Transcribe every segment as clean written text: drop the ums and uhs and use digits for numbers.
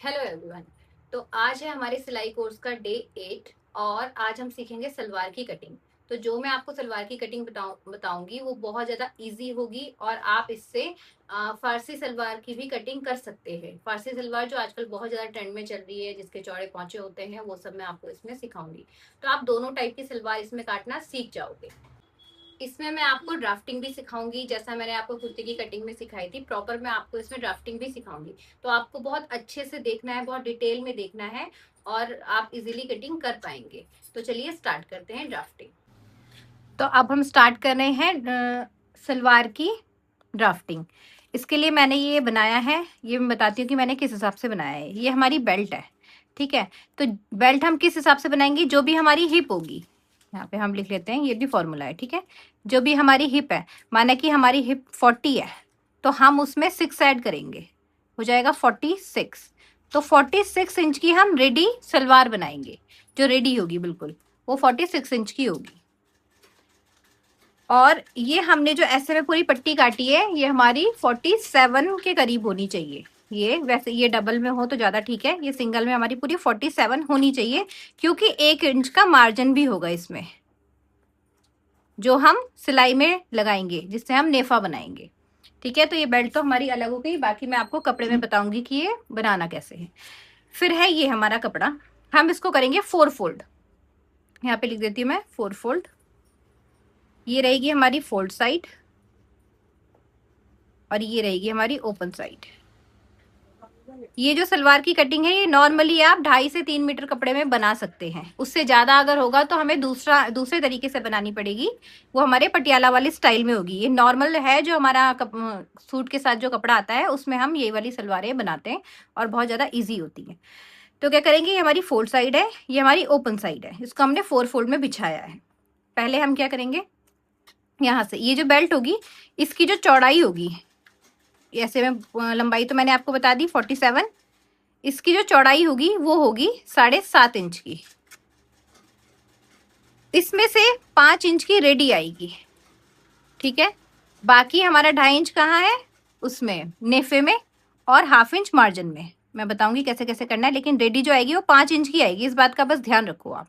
Hello everyone. तो आज है हमारे सिलाई कोर्स का डे 8 और आज हम सीखेंगे सलवार की कटिंग। तो जो मैं आपको सलवार की कटिंग बताऊंगी वो बहुत ज़्यादा इजी होगी और आप इससे फारसी सलवार की भी कटिंग कर सकते हैं। फारसी सलवार जो आजकल बहुत ज़्यादा ट्रेंड में चल रही है, जिसके चौड़े पौंचे होते हैं, वो सब मैं आपको इसमें सिखाऊंगी। तो आप दोनों टाइप की सलवार इसमें काटना सीख जाओगे। इसमें मैं आपको ड्राफ्टिंग भी सिखाऊंगी, जैसा मैंने आपको कुर्ती की कटिंग में सिखाई थी प्रॉपर, मैं आपको इसमें ड्राफ्टिंग भी सिखाऊंगी। तो आपको बहुत अच्छे से देखना है, बहुत डिटेल में देखना है और आप इजीली कटिंग कर पाएंगे। तो चलिए स्टार्ट करते हैं ड्राफ्टिंग। तो अब हम स्टार्ट कर रहे हैं सलवार की ड्राफ्टिंग। इसके लिए मैंने ये बनाया है, ये मैं बताती हूँ कि मैंने किस हिसाब से बनाया है। ये हमारी बेल्ट है, ठीक है। तो बेल्ट हम किस हिसाब से बनाएंगे, जो भी हमारी हिप होगी, यहाँ पे हम लिख लेते हैं, ये भी फॉर्मूला है, ठीक है। जो भी हमारी हिप है, माना कि हमारी हिप 40 है, तो हम उसमें 6 ऐड करेंगे, हो जाएगा 46। तो 46 इंच की हम रेडी सलवार बनाएंगे। जो रेडी होगी बिल्कुल, वो 46 इंच की होगी। और ये हमने जो ऐसे में पूरी पट्टी काटी है, ये हमारी 47 के करीब होनी चाहिए। ये वैसे ये डबल में हो तो ज़्यादा ठीक है, ये सिंगल में हमारी पूरी 47 होनी चाहिए, क्योंकि 1 इंच का मार्जिन भी होगा इसमें, जो हम सिलाई में लगाएंगे, जिससे हम नेफा बनाएंगे, ठीक है। तो ये बेल्ट तो हमारी अलग हो गई, बाकी मैं आपको कपड़े में बताऊंगी कि ये बनाना कैसे है। फिर है ये हमारा कपड़ा, हम इसको करेंगे 4 फोल्ड। यहाँ पे लिख देती हूँ मैं 4 फोल्ड। ये रहेगी हमारी फोल्ड साइड और ये रहेगी हमारी ओपन साइड। ये जो सलवार की कटिंग है, ये नॉर्मली आप 2.5 से 3 मीटर कपड़े में बना सकते हैं। उससे ज्यादा अगर होगा तो हमें दूसरे तरीके से बनानी पड़ेगी, वो हमारे पटियाला वाली स्टाइल में होगी। ये नॉर्मल है, जो हमारा सूट के साथ जो कपड़ा आता है उसमें हम ये वाली सलवारें बनाते हैं और बहुत ज्यादा ईजी होती है। तो क्या करेंगे, ये हमारी फोल्ड साइड है, ये हमारी ओपन साइड है, इसको हमने 4 फोल्ड में बिछाया है। पहले हम क्या करेंगे, यहाँ से ये जो बेल्ट होगी, इसकी जो चौड़ाई होगी, ऐसे में लंबाई तो मैंने आपको बता दी 47, इसकी जो चौड़ाई होगी वो होगी 7.5 इंच की। इसमें से 5 इंच की रेडी आएगी, ठीक है। बाकी हमारा 2.5 इंच कहाँ है, उसमें नेफे में, और 1/2 इंच मार्जिन में। मैं बताऊंगी कैसे कैसे करना है, लेकिन रेडी जो आएगी वो 5 इंच की आएगी, इस बात का बस ध्यान रखो आप।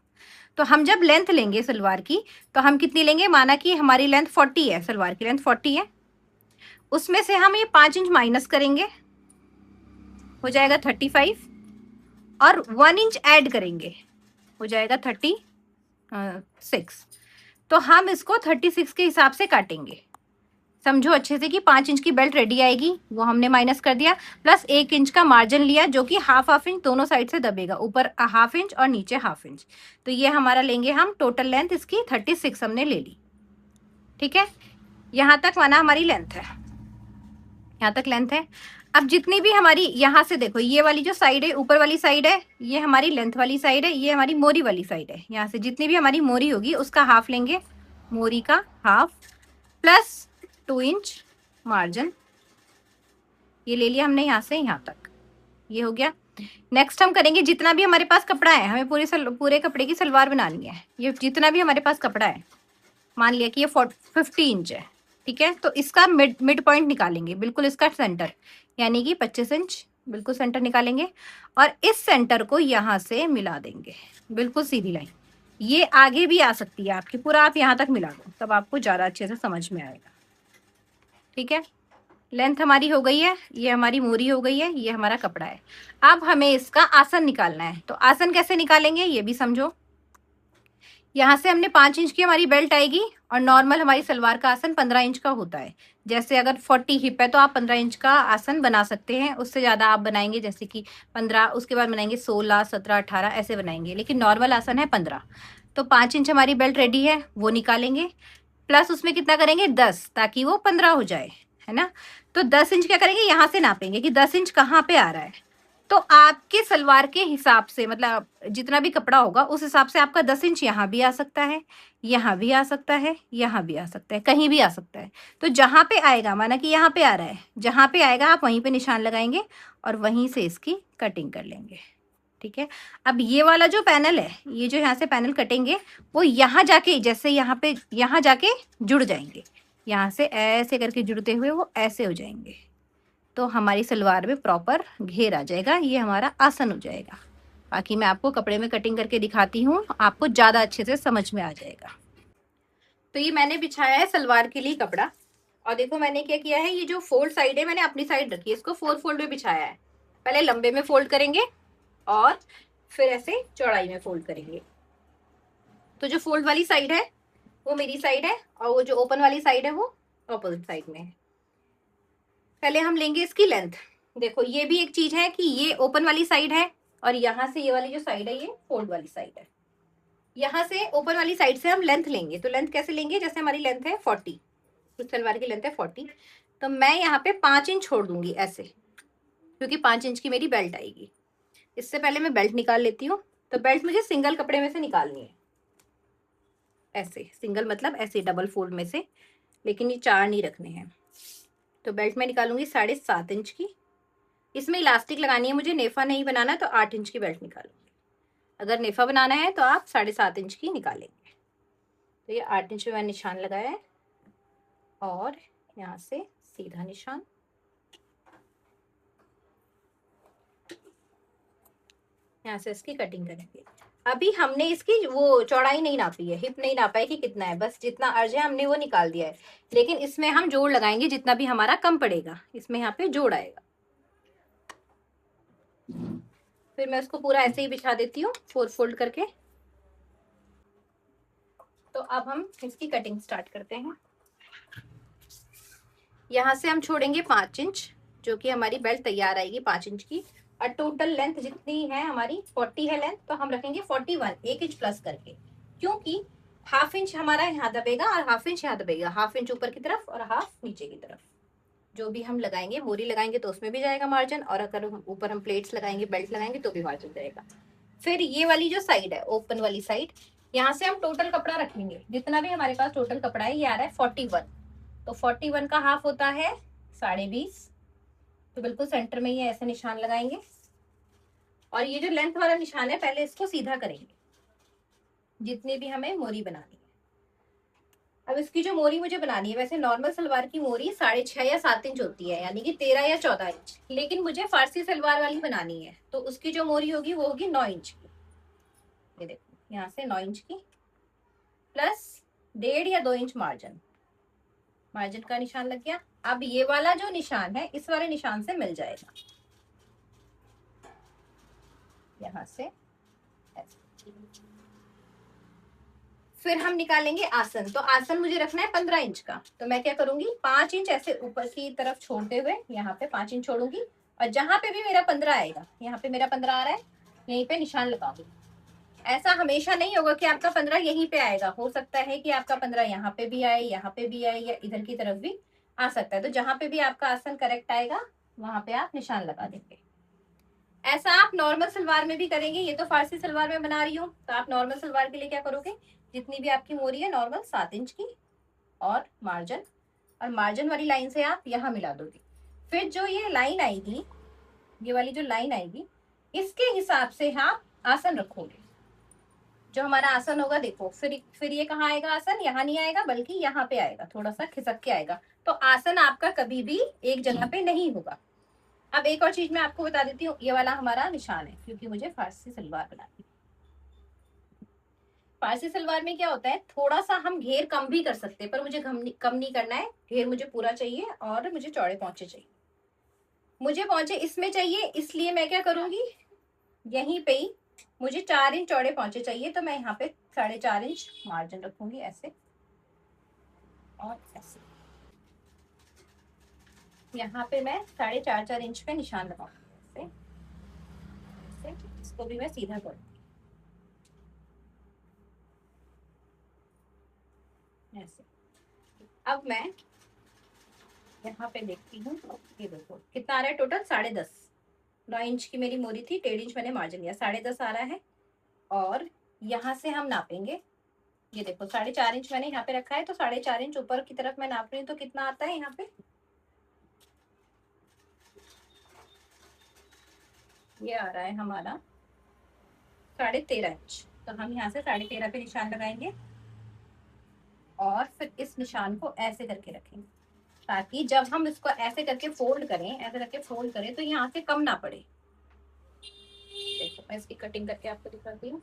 तो हम जब लेंथ लेंगे सलवार की, तो हम कितनी लेंगे, माना कि हमारी लेंथ 40 है, सलवार की लेंथ 40 है, उसमें से हम ये 5 इंच माइनस करेंगे, हो जाएगा 35, और 1 इंच ऐड करेंगे, हो जाएगा 36। तो हम इसको 36 के हिसाब से काटेंगे। समझो अच्छे से कि 5 इंच की बेल्ट रेडी आएगी, वो हमने माइनस कर दिया, प्लस 1 इंच का मार्जिन लिया, जो कि हाफ इंच दोनों साइड से दबेगा, ऊपर 1/2 इंच और नीचे 1/2 इंच। तो ये हमारा लेंगे हम, टोटल लेंथ इसकी 36 हमने ले ली, ठीक है। यहाँ तक माना हमारी लेंथ है, यहाँ तक लेंथ है। अब जितनी भी हमारी, यहाँ से देखो, ये वाली जो साइड है, ऊपर वाली साइड है, ये हमारी लेंथ वाली साइड है, ये हमारी मोरी वाली साइड है। यहाँ से जितनी भी हमारी मोरी होगी उसका हाफ लेंगे, मोरी का हाफ, प्लस 2 इंच मार्जिन, ये ले लिया हमने यहाँ से यहाँ तक, ये हो गया। नेक्स्ट हम करेंगे, जितना भी हमारे पास कपड़ा है, हमें पूरे कपड़े की सलवार बनानी है, ये जितना भी हमारे पास कपड़ा है, मान लिया कि ये 50 इंच है, ठीक है। तो इसका मिड पॉइंट निकालेंगे, बिल्कुल इसका सेंटर, यानी कि 25 इंच बिल्कुल सेंटर निकालेंगे, और इस सेंटर को यहाँ से मिला देंगे, बिल्कुल सीधी लाइन। ये आगे भी आ सकती है आपकी, पूरा आप यहाँ तक मिला दो, तब आपको ज़्यादा अच्छे से समझ में आएगा, ठीक है। लेंथ हमारी हो गई है, ये हमारी मोरी हो गई है, ये हमारा कपड़ा है। अब हमें इसका आसन निकालना है। तो आसन कैसे निकालेंगे ये भी समझो। यहाँ से हमने 5 इंच की हमारी बेल्ट आएगी, और नॉर्मल हमारी सलवार का आसन 15 इंच का होता है। जैसे अगर 40 हिप है तो आप 15 इंच का आसन बना सकते हैं, उससे ज़्यादा आप बनाएंगे, जैसे कि 15, उसके बाद बनाएंगे 16, 17, 18 ऐसे बनाएंगे, लेकिन नॉर्मल आसन है 15। तो 5 इंच हमारी बेल्ट रेडी है, वो निकालेंगे, प्लस उसमें कितना करेंगे 10, ताकि वो 15 हो जाए, है ना। तो 10 इंच क्या करेंगे, यहाँ से नापेंगे कि 10 इंच कहाँ पे आ रहा है। तो आपके सलवार के हिसाब से, मतलब जितना भी कपड़ा होगा उस हिसाब से आपका 10 इंच यहाँ भी आ सकता है, यहाँ भी आ सकता है, यहाँ भी आ सकता है, कहीं भी आ सकता है। तो जहाँ पे आएगा, माना कि यहाँ पे आ रहा है, जहाँ पे आएगा आप वहीं पे निशान लगाएंगे और वहीं से इसकी कटिंग कर लेंगे, ठीक है। अब ये वाला जो पैनल है, ये जो यहाँ से पैनल कटेंगे, वो यहाँ जाके, जैसे यहाँ पे जाके जुड़ जाएंगे, यहाँ से ऐसे करके जुड़ते हुए वो ऐसे हो जाएंगे, तो हमारी सलवार में प्रॉपर घेर आ जाएगा, ये हमारा आसन हो जाएगा। बाकी मैं आपको कपड़े में कटिंग करके दिखाती हूँ, आपको ज़्यादा अच्छे से समझ में आ जाएगा। तो ये मैंने बिछाया है सलवार के लिए कपड़ा, और देखो मैंने क्या किया है, ये जो फोल्ड साइड है मैंने अपनी साइड रखी है, इसको 4 फोल्ड में बिछाया है। पहले लंबे में फोल्ड करेंगे और फिर ऐसे चौड़ाई में फोल्ड करेंगे। तो जो फोल्ड वाली साइड है वो मेरी साइड है, और वो जो ओपन वाली साइड है वो ऑपोजिट साइड में है। पहले हम लेंगे इसकी लेंथ। देखो ये भी एक चीज है कि ये ओपन वाली साइड है, और यहाँ से ये वाली जो साइड है ये फोल्ड वाली साइड है। यहाँ से ओपन वाली साइड से हम लेंथ लेंगे, तो लेंथ कैसे लेंगे, जैसे हमारी लेंथ है 40, इस सलवार की लेंथ है 40, तो मैं यहाँ पे 5 इंच छोड़ दूंगी ऐसे, क्योंकि 5 इंच की मेरी बेल्ट आएगी। इससे पहले मैं बेल्ट निकाल लेती हूँ। तो बेल्ट मुझे सिंगल कपड़े में से निकालनी है, ऐसे सिंगल मतलब ऐसे डबल फोल्ड में से, लेकिन ये 4 नहीं रखने हैं। तो बेल्ट में निकालूंगी 7.5 इंच की। इसमें इलास्टिक लगानी है मुझे, नेफा नहीं बनाना, तो 8 इंच की बेल्ट निकालूंगी। अगर नेफा बनाना है तो आप 7.5 इंच की निकालेंगे। तो ये 8 इंच में मैंने निशान लगाया है, और यहाँ से सीधा निशान, यहाँ से इसकी कटिंग करेंगे। अभी हमने इसकी वो चौड़ाई नहीं नापी है, हिप नहीं नापा है कि कितना है, बस जितना अर्ज है हमने वो निकाल दिया है। लेकिन इसमें हम जोड़ लगाएंगे, जितना भी हमारा कम पड़ेगा इसमें यहाँ पे जोड़ आएगा। फिर मैं इसको पूरा ऐसे ही बिछा देती हूँ 4 फोल्ड करके। तो अब हम इसकी कटिंग स्टार्ट करते हैं। यहाँ से हम छोड़ेंगे 5 इंच, जो कि हमारी बेल्ट तैयार आएगी 5 इंच की। और टोटल लेंथ जितनी है हमारी 40 है लेंथ, तो हम रखेंगे 41, 1 इंच प्लस करके, क्योंकि हाफ इंच हमारा यहाँ दबेगा और हाफ इंच यहाँ दबेगा, हाफ इंच ऊपर की तरफ और हाफ नीचे की तरफ। जो भी हम लगाएंगे, मोरी लगाएंगे तो उसमें भी जाएगा मार्जिन, और अगर ऊपर हम प्लेट्स लगाएंगे, बेल्ट लगाएंगे तो भी मार्जिन जाएगा। फिर ये वाली जो साइड है ओपन वाली साइड, यहाँ से हम टोटल कपड़ा रखेंगे, जितना भी हमारे पास टोटल कपड़ा है ये आ रहा है 41। तो 41 का हाफ होता है 20.5, तो बिल्कुल सेंटर में ही ऐसे निशान लगाएंगे। और ये जो लेंथ वाला निशान है पहले इसको सीधा करेंगे, जितनी भी हमें मोरी बनानी है। अब इसकी जो मोरी मुझे बनानी है, वैसे नॉर्मल सलवार की मोरी 6.5 या 7 इंच होती है, यानी कि 13 या 14 इंच, लेकिन मुझे फारसी सलवार वाली बनानी है, तो उसकी जो मोरी होगी वो होगी 9 इंच की। ये देखो यहाँ से 9 इंच की, प्लस 1.5 या 2 इंच मार्जिन, मार्जिन का निशान लग गया। अब ये वाला जो निशान है इस वाले निशान से मिल जाएगा, यहाँ से ऐसे। फिर हम निकालेंगे आसन। तो आसन मुझे रखना है 15 इंच का, तो मैं क्या करूंगी, 5 इंच ऐसे ऊपर की तरफ छोड़ते हुए यहाँ पे 5 इंच छोड़ूंगी, और जहां पे भी मेरा 15 आएगा, यहाँ पे मेरा 15 आ रहा है, यहीं पे निशान लगाऊंगी। ऐसा हमेशा नहीं होगा कि आपका 15 यहीं पे आएगा, हो सकता है कि आपका 15 यहाँ पे भी आए, यहाँ पे भी आए, या इधर की तरफ भी आ सकता है। तो जहां पे भी आपका आसन करेक्ट आएगा वहां पे आप निशान लगा देंगे। ऐसा आप नॉर्मल सलवार में भी करेंगे, ये तो फारसी सलवार में बना रही हूँ, तो आप नॉर्मल सलवार के लिए क्या करोगे, जितनी भी आपकी मोरी है नॉर्मल 7 इंच की, और मार्जिन, और मार्जिन वाली लाइन से आप यहाँ मिला दोगे। फिर जो ये लाइन आएगी, ये वाली जो लाइन आएगी, इसके हिसाब से आप आसन रखोगे। जो हमारा आसन होगा, देखो फिर ये कहाँ आएगा आसन, यहाँ नहीं आएगा बल्कि यहाँ पे आएगा, थोड़ा सा खिसक के आएगा। तो आसन आपका कभी भी एक जगह पे नहीं होगा। अब एक और चीज मैं आपको बता देती हूँ, ये वाला हमारा निशान है, क्योंकि मुझे फारसी सलवार बनानी है। फारसी सलवार में क्या होता है, थोड़ा सा हम घेर कम भी कर सकते हैं, पर मुझे कम नहीं करना है, घेर मुझे पूरा चाहिए, और मुझे चौड़े पहुंचे चाहिए। मुझे पहुंचे इसमें चाहिए, इसलिए मैं क्या करूंगी, यहीं पे ही मुझे 4 इंच चौड़े पहुंचे चाहिए, तो मैं यहाँ पे 4.5 इंच मार्जिन रखूंगी ऐसे, और ऐसे यहाँ पे मैं 4.5 इंच पे निशान लगाऊंगी ऐसे, इसको भी मैं सीधा करूंगी ऐसे। अब मैं यहाँ पे देखती हूँ, ये देखो कितना आ रहा है टोटल, 10.5। 9 इंच की मेरी मोरी थी, 1.5 इंच मैंने मार्जिन लिया, 10.5 आ रहा है। और यहाँ से हम नापेंगे, ये देखो 4.5 इंच मैंने यहाँ पे रखा है, तो 4.5 इंच ऊपर की तरफ मैं नाप रही हूँ, तो कितना आता है यहाँ पे, ये आ रहा है हमारा 13.5 इंच। तो हम यहाँ से 13.5 पे निशान लगाएंगे, और फिर इस निशान को ऐसे करके रखेंगे, ताकि जब हम इसको ऐसे करके फोल्ड करें, ऐसे करके फोल्ड करें तो यहाँ से कम ना पड़े। देखो मैं इसकी कटिंग करके आपको दिखाती हूँ।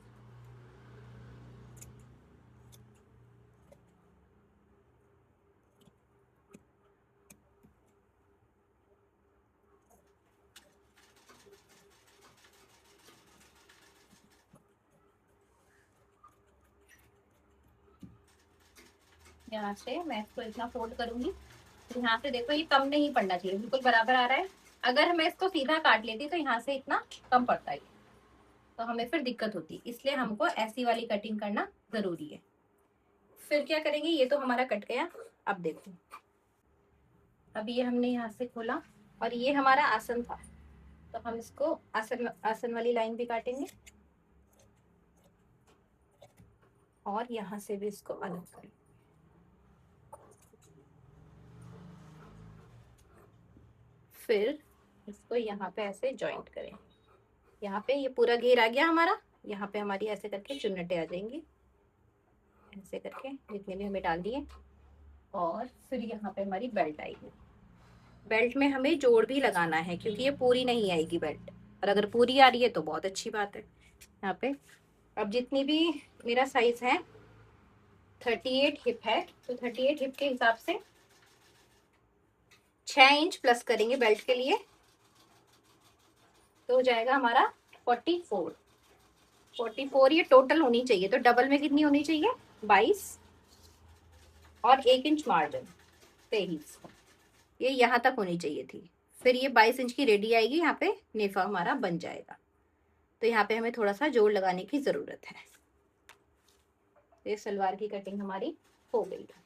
यहाँ से मैं इसको इतना फोल्ड करूंगी, तो यहाँ से देखो ये कम नहीं पड़ना चाहिए, बिल्कुल बराबर आ रहा है। अगर मैं इसको सीधा काट लेती तो यहाँ से इतना कम पड़ता है, तो हमें फिर दिक्कत होती, इसलिए हमको ऐसी वाली कटिंग करना जरूरी है। फिर क्या करेंगे, ये तो हमारा कट गया। अब देखो, अब ये हमने यहाँ से खोला और ये हमारा आसन था, तो हम इसको आसन आसन वाली लाइन भी काटेंगे और यहाँ से भी इसको अलग करेंगे। फिर इसको यहाँ पे ऐसे जॉइंट करें। यहाँ पे ये पूरा घेर आ गया हमारा, यहाँ पे हमारी ऐसे करके चुन्नटे आ जाएंगी, ऐसे करके जितने भी हमें डाल दिए। और फिर यहाँ पे हमारी बेल्ट आएगी। बेल्ट में हमें जोड़ भी लगाना है क्योंकि ये पूरी नहीं आएगी बेल्ट, और अगर पूरी आ रही है तो बहुत अच्छी बात है। यहाँ पे अब जितनी भी मेरा साइज है 38 हिप है, तो 38 हिप के हिसाब से 6 इंच प्लस करेंगे बेल्ट के लिए, तो हो जाएगा हमारा 44। 44 ये टोटल होनी चाहिए, तो डबल में कितनी होनी चाहिए, 22 और 1 इंच मार्जिन 23, ये यहाँ तक होनी चाहिए थी। फिर ये 22 इंच की रेडी आएगी, यहाँ पे नेफा हमारा बन जाएगा। तो यहाँ पे हमें थोड़ा सा जोड़ लगाने की जरूरत है। ये सलवार की कटिंग हमारी हो गई है।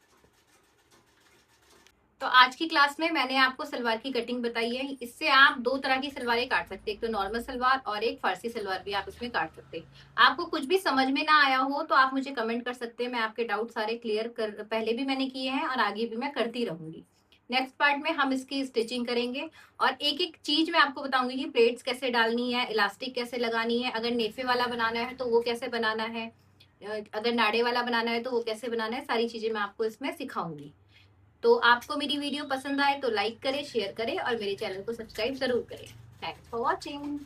तो आज की क्लास में मैंने आपको सलवार की कटिंग बताई है। इससे आप दो तरह की सलवारें काट सकते हैं, एक तो नॉर्मल सलवार और एक फारसी सलवार भी आप इसमें काट सकते हैं। आपको कुछ भी समझ में ना आया हो तो आप मुझे कमेंट कर सकते हैं, मैं आपके डाउट सारे क्लियर कर, पहले भी मैंने किए हैं और आगे भी मैं करती रहूंगी। नेक्स्ट पार्ट में हम इसकी स्टिचिंग करेंगे और एक एक चीज मैं आपको बताऊंगी कि प्लेट्स कैसे डालनी है, इलास्टिक कैसे लगानी है, अगर नेफे वाला बनाना है तो वो कैसे बनाना है, अगर नाड़े वाला बनाना है तो वो कैसे बनाना है, सारी चीजें मैं आपको इसमें सिखाऊंगी। तो आपको मेरी वीडियो पसंद आए तो लाइक करें, शेयर करें और मेरे चैनल को सब्सक्राइब जरूर करें। Thanks for watching.